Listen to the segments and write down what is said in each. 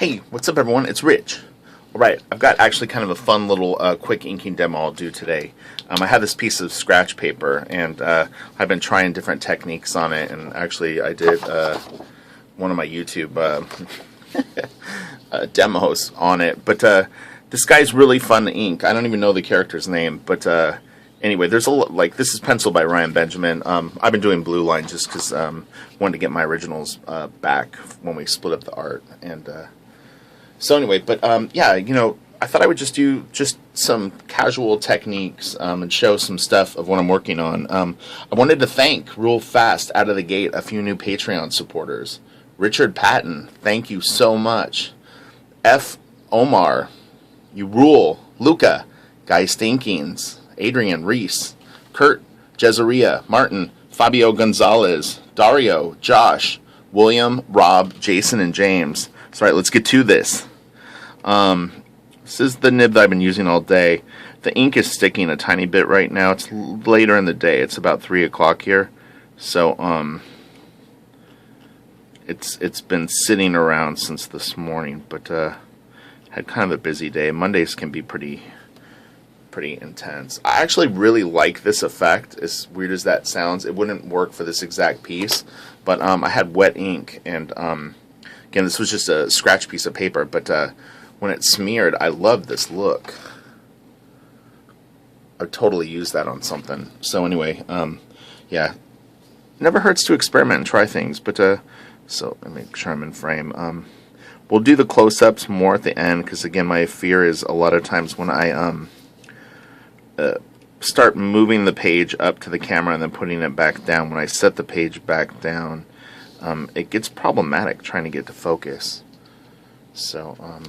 Hey, what's up everyone? It's Rich. Alright, I've got actually kind of a fun little quick inking demo I'll do today. I have this piece of scratch paper and I've been trying different techniques on it, and actually I did one of my YouTube demos on it. But this guy's really fun to ink. I don't even know the character's name, but anyway, there's a like this is penciled by Ryan Benjamin. I've been doing blue line just because I wanted to get my originals back when we split up the art. And so anyway, but yeah, you know, I thought I would just do some casual techniques and show some stuff of what I'm working on. I wanted to thank real fast out of the gate a few new Patreon supporters. Richard Patton, thank you so much. F. Omar, you rule. Luca, Guy Stinkings, Adrian Reese, Kurt, Jezeria, Martin, Fabio Gonzalez, Dario, Josh, William, Rob, Jason, and James. So, all right, let's get to this. This is the nib that I've been using all day. The ink is sticking a tiny bit right now. It's later in the day. It's about 3 o'clock here. So, it's been sitting around since this morning, but had kind of a busy day. Mondays can be pretty intense. I actually really like this effect, as weird as that sounds. It wouldn't work for this exact piece, but I had wet ink, and again, this was just a scratch piece of paper, but when it smeared, I love this look. I totally used that on something. So anyway, yeah, never hurts to experiment and try things, but so let me make sure I'm in frame. We'll do the close-ups more at the end, because again, my fear is a lot of times when I start moving the page up to the camera and then putting it back down, when I set the page back down, it gets problematic trying to get to focus. So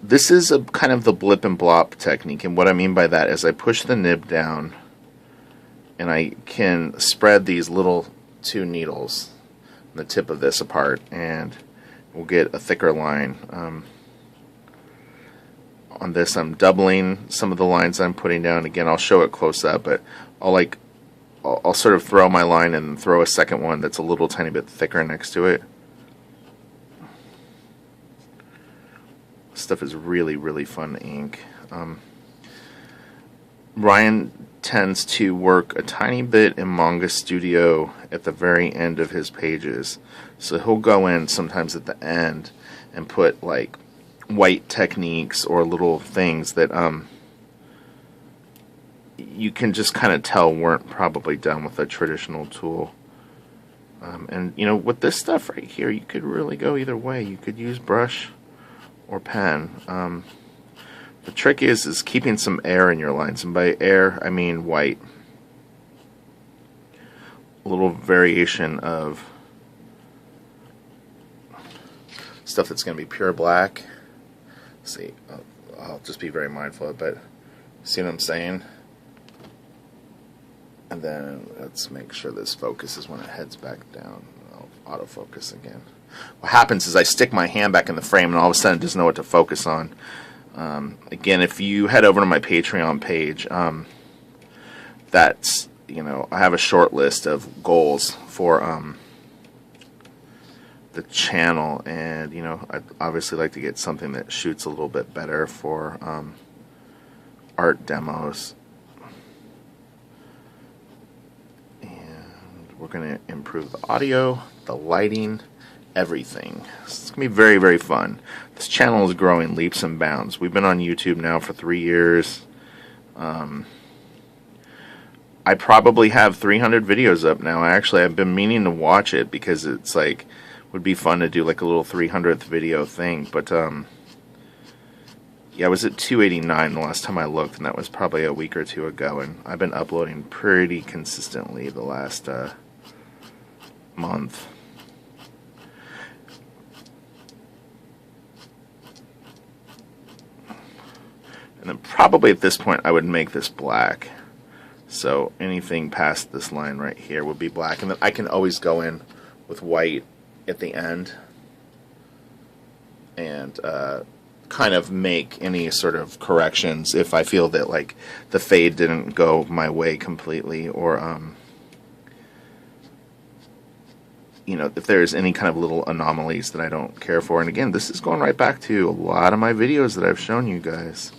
this is a kind of the blip and blop technique, and what I mean by that is I push the nib down and I can spread these little two needles, the tip of this apart, and we'll get a thicker line. On this, I'm doubling some of the lines I'm putting down. Again, I'll show it close up, but I'll sort of throw my line and throw a second one that's a little tiny bit thicker next to it. This stuff is really fun to ink. Ryan tends to work a tiny bit in Manga Studio at the very end of his pages, so he'll go in sometimes at the end and put like white techniques or little things that you can just kind of tell weren't probably done with a traditional tool. And you know, with this stuff right here, you could really go either way. You could use brush or pen. The trick is keeping some air in your lines, and by air I mean white. A little variation of stuff that's going to be pure black. Let's see, I'll just be very mindful of it, but see what I'm saying? And then let's make sure this focuses when it heads back down. I'll autofocus again. What happens is I stick my hand back in the frame and all of a sudden it doesn't know what to focus on. Again, if you head over to my Patreon page, that's, you know, I have a short list of goals for the channel, and you know, I'd obviously like to get something that shoots a little bit better for art demos, and we're going to improve the audio, the lighting, everything. It's going to be very fun. This channel is growing leaps and bounds. We've been on YouTube now for 3 years. I probably have 300 videos up now. I've been meaning to watch it because it's like, would be fun to do like a little 300th video thing, but yeah, I was at 289 the last time I looked, and that was probably a week or two ago, and I've been uploading pretty consistently the last month. And then probably at this point I would make this black, so anything past this line right here would be black, and then I can always go in with white at the end and kind of make any sort of corrections if I feel that like the fade didn't go my way completely, or you know, if there's any kind of little anomalies that I don't care for. And again, this is going right back to a lot of my videos that I've shown you guys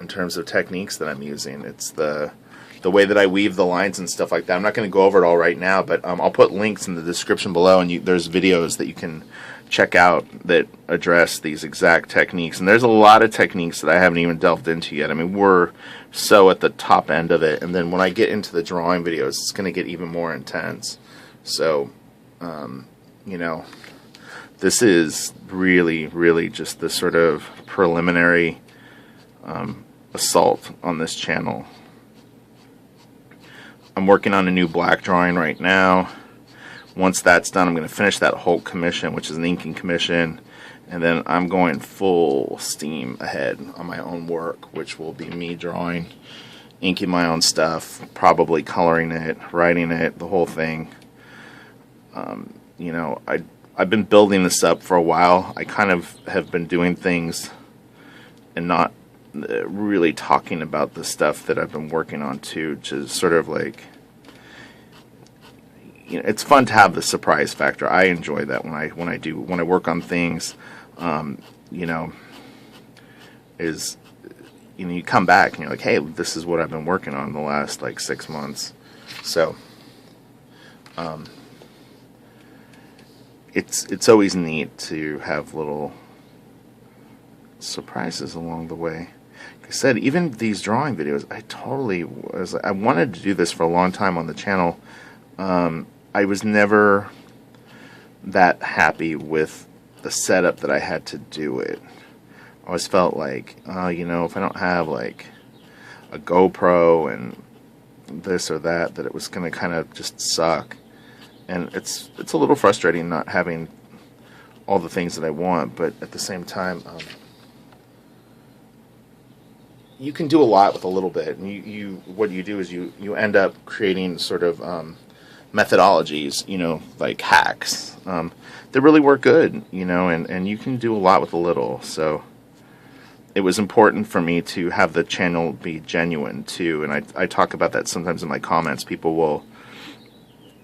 in terms of techniques that I'm using. It's the way that I weave the lines and stuff like that. I'm not going to go over it all right now, but I'll put links in the description below, and there's videos that you can check out that address these exact techniques. And there's a lot of techniques that I haven't even delved into yet. I mean, we're so at the top end of it, and then when I get into the drawing videos, it's going to get even more intense. So, you know, this is really, really just the sort of preliminary assault on this channel. I'm working on a new black drawing right now. Once that's done, I'm going to finish that Hulk commission, which is an inking commission, and then I'm going full steam ahead on my own work, which will be me drawing, inking my own stuff, probably coloring it, writing it, the whole thing. You know, I've been building this up for a while. I kind of have been doing things and not really talking about the stuff that I've been working on too, just sort of like, you know, it's fun to have the surprise factor. I enjoy that when I work on things. You know, you know, you come back and you're like, hey, this is what I've been working on the last like 6 months. So it's always neat to have little surprises along the way. Like I said, even these drawing videos, I wanted to do this for a long time on the channel. I was never that happy with the setup that I had to do it. I always felt like, you know, if I don't have like a GoPro and this or that it was going to kind of just suck. And it's a little frustrating not having all the things that I want, but at the same time, you can do a lot with a little bit. And what you do is you end up creating sort of methodologies, you know, like hacks that really work good, you know, and you can do a lot with a little. So it was important for me to have the channel be genuine too, and I talk about that sometimes in my comments. People will,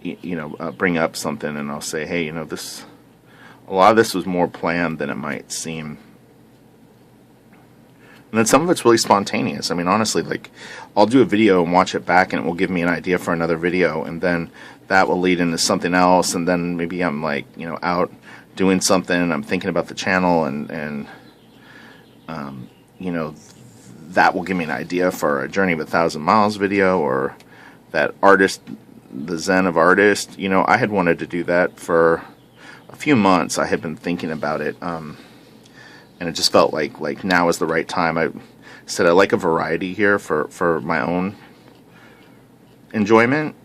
you know, bring up something, and I'll say, hey, you know, a lot of this was more planned than it might seem. And then some of it's really spontaneous. I mean, honestly, like, I'll do a video and watch it back, and it will give me an idea for another video, and then that will lead into something else, and then maybe I'm, like, you know, out doing something, and I'm thinking about the channel, and you know, that will give me an idea for a Journey of 1,000 Miles video, or that artist, the Zen of Artist. You know, I had wanted to do that for a few months. I had been thinking about it, and it just felt like now is the right time. I said I like a variety here for my own enjoyment,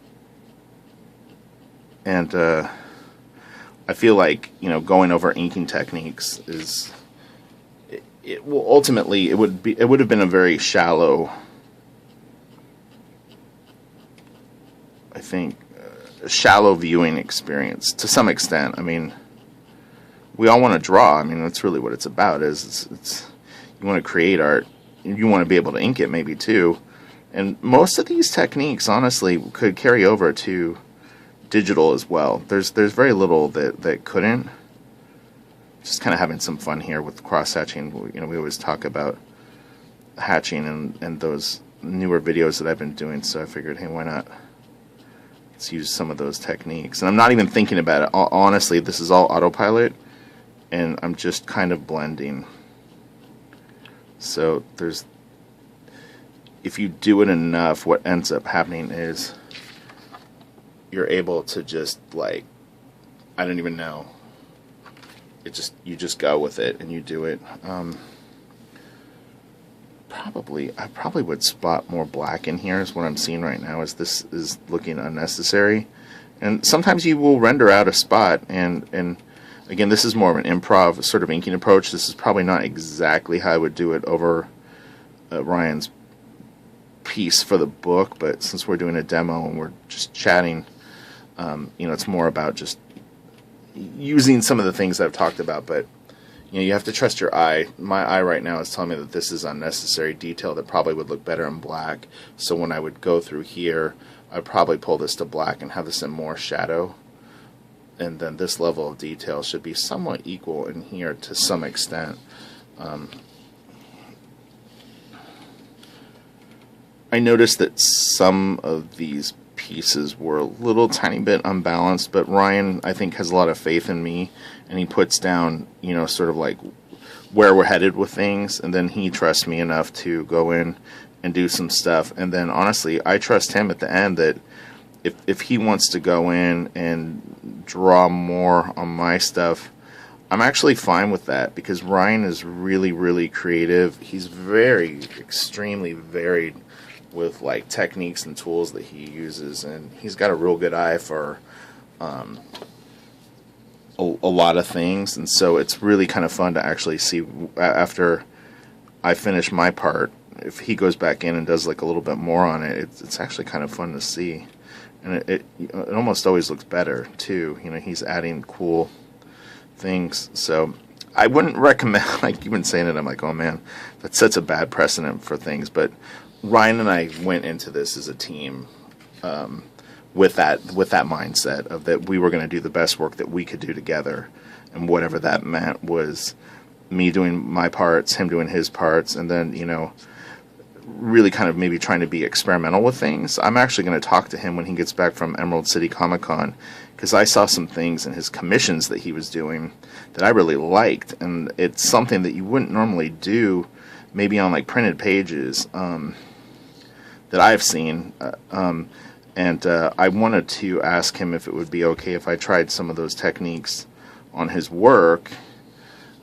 and I feel like, you know, going over inking techniques is, it will ultimately, it would have been a very shallow, I think, shallow viewing experience to some extent. I mean, we all want to draw. I mean, that's really what it's about. It's you want to create art. You want to be able to ink it maybe too. And most of these techniques, honestly, could carry over to digital as well. There's very little that couldn't. Just kind of having some fun here with cross hatching. You know, we always talk about hatching and those newer videos that I've been doing. So I figured, hey, why not? Let's use some of those techniques. And I'm not even thinking about it. Honestly, this is all autopilot, and I'm just kind of blending. So if you do it enough, what ends up happening is you're able to just, like, I don't even know. You just go with it and you do it. I probably would spot more black in here is what I'm seeing right now, is this is looking unnecessary. And sometimes you will render out a spot, and again, this is more of an improv sort of inking approach. This is probably not exactly how I would do it over Ryan's piece for the book, but since we're doing a demo and we're just chatting, you know, it's more about just using some of the things I've talked about. But you know, you have to trust your eye. My eye right now is telling me that this is unnecessary detail that probably would look better in black. So when I would go through here, I'd probably pull this to black and have this in more shadow. and then this level of detail should be somewhat equal in here to some extent. I noticed that some of these pieces were a little tiny bit unbalanced, but Ryan, I think, has a lot of faith in me, and he puts down, you know, sort of like where we're headed with things, and then he trusts me enough to go in and do some stuff. And then honestly, I trust him at the end that if he wants to go in and draw more on my stuff, I'm actually fine with that, because Ryan is really, really creative. He's very, extremely varied with like techniques and tools that he uses, and he's got a real good eye for a lot of things. And so it's really kind of fun to actually see after I finish my part, if he goes back in and does like a little bit more on it, it's actually kind of fun to see. And it almost always looks better too. You know, he's adding cool things. So I wouldn't recommend, like you've been saying it, I'm like, oh man, that sets a bad precedent for things. But Ryan and I went into this as a team with that mindset of that we were going to do the best work that we could do together, and whatever that meant was me doing my parts, him doing his parts, and then, you know, really kind of maybe trying to be experimental with things. I'm actually going to talk to him when he gets back from Emerald City Comic Con, because I saw some things in his commissions that he was doing that I really liked, and it's something that you wouldn't normally do maybe on like printed pages that I've seen, and I wanted to ask him if it would be okay if I tried some of those techniques on his work,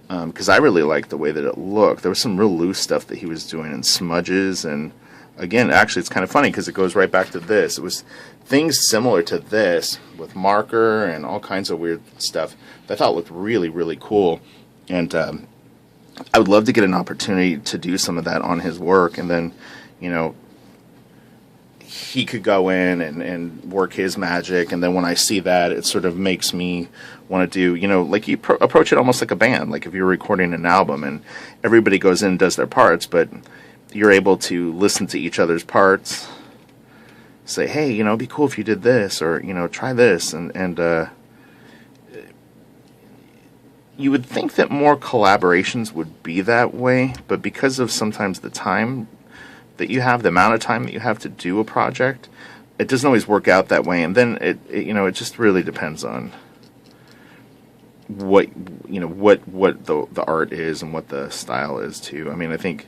because I really liked the way that it looked. There was some real loose stuff that he was doing, and smudges, and again, actually it's kind of funny because it goes right back to this. It was things similar to this with marker and all kinds of weird stuff that I thought looked really, really cool, and I would love to get an opportunity to do some of that on his work, and then, you know, he could go in and work his magic, and then when I see that, it sort of makes me want to do, you know, like you approach it almost like a band, like if you're recording an album and everybody goes in and does their parts, but you're able to listen to each other's parts, say, hey, you know, it'd be cool if you did this, or, you know, try this, and you would think that more collaborations would be that way, but because of sometimes the time that you have, the amount of time that you have to do a project, it doesn't always work out that way. And then it you know, it just really depends on what, you know, what the art is and what the style is too. I mean, I think,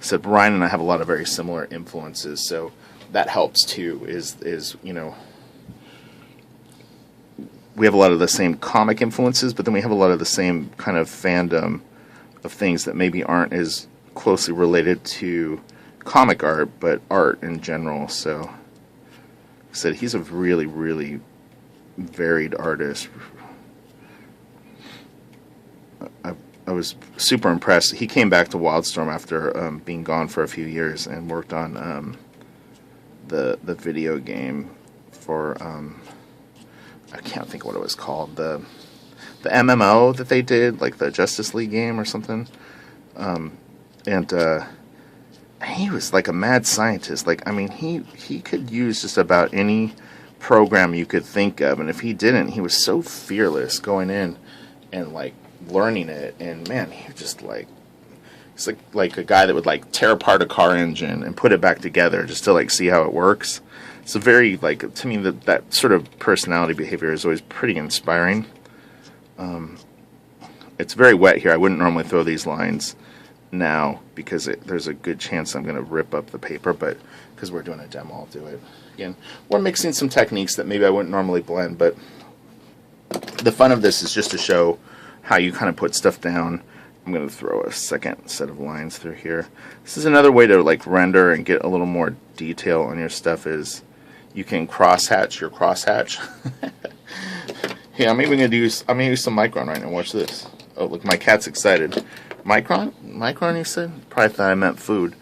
so Ryan and I have a lot of very similar influences, so that helps too, is you know, we have a lot of the same comic influences, but then we have a lot of the same kind of fandom of things that maybe aren't as closely related to comic art, but art in general. So, like I said, he's a really, really varied artist. I was super impressed. He came back to Wildstorm after being gone for a few years and worked on the video game for I can't think what it was called, the MMO that they did, like the Justice League game or something, and he was like a mad scientist. Like, I mean, he could use just about any program you could think of, and if he didn't, he was so fearless going in and like learning it. And man, he was just like, it's like a guy that would like tear apart a car engine and put it back together just to like see how it works. It's a very, like, to me, that sort of personality behavior is always pretty inspiring. It's very wet here. I wouldn't normally throw these lines now because there's a good chance I'm going to rip up the paper, but because we're doing a demo, I'll do it. Again, we're mixing some techniques that maybe I wouldn't normally blend, but the fun of this is just to show how you kind of put stuff down. I'm going to throw a second set of lines through here. This is another way to like render and get a little more detail on your stuff, is you can crosshatch your crosshatch. Yeah, I'm gonna use some Micron right now. Watch this. Oh, look, my cat's excited. Micron, you said? Probably thought I meant food.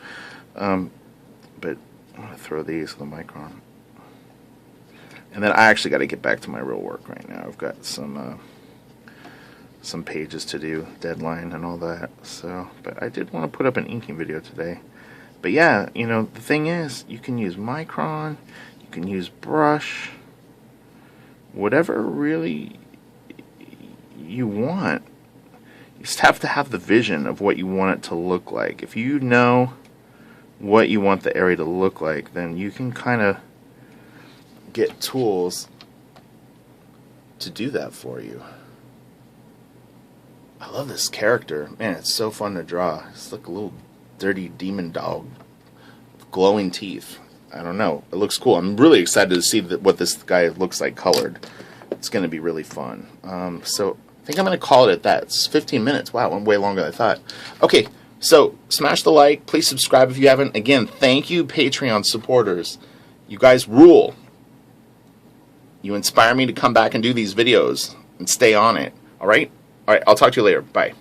But I'm gonna throw these with a Micron. And then I actually got to get back to my real work right now. I've got some pages to do, deadline and all that. So, but I did want to put up an inking video today. But yeah, you know, the thing is, you can use Micron, you can use brush, whatever really you want. You just have to have the vision of what you want it to look like. If you know what you want the area to look like, then you can kind of get tools to do that for you. I love this character. Man, it's so fun to draw. It's like a little dirty demon dog with glowing teeth. I don't know. It looks cool. I'm really excited to see what this guy looks like colored. It's going to be really fun. So I think I'm going to call it at that. It's 15 minutes. Wow, went way longer than I thought. Okay, so smash the like. Please subscribe if you haven't. Again, thank you, Patreon supporters. You guys rule. You inspire me to come back and do these videos and stay on it. All right? All right, I'll talk to you later. Bye.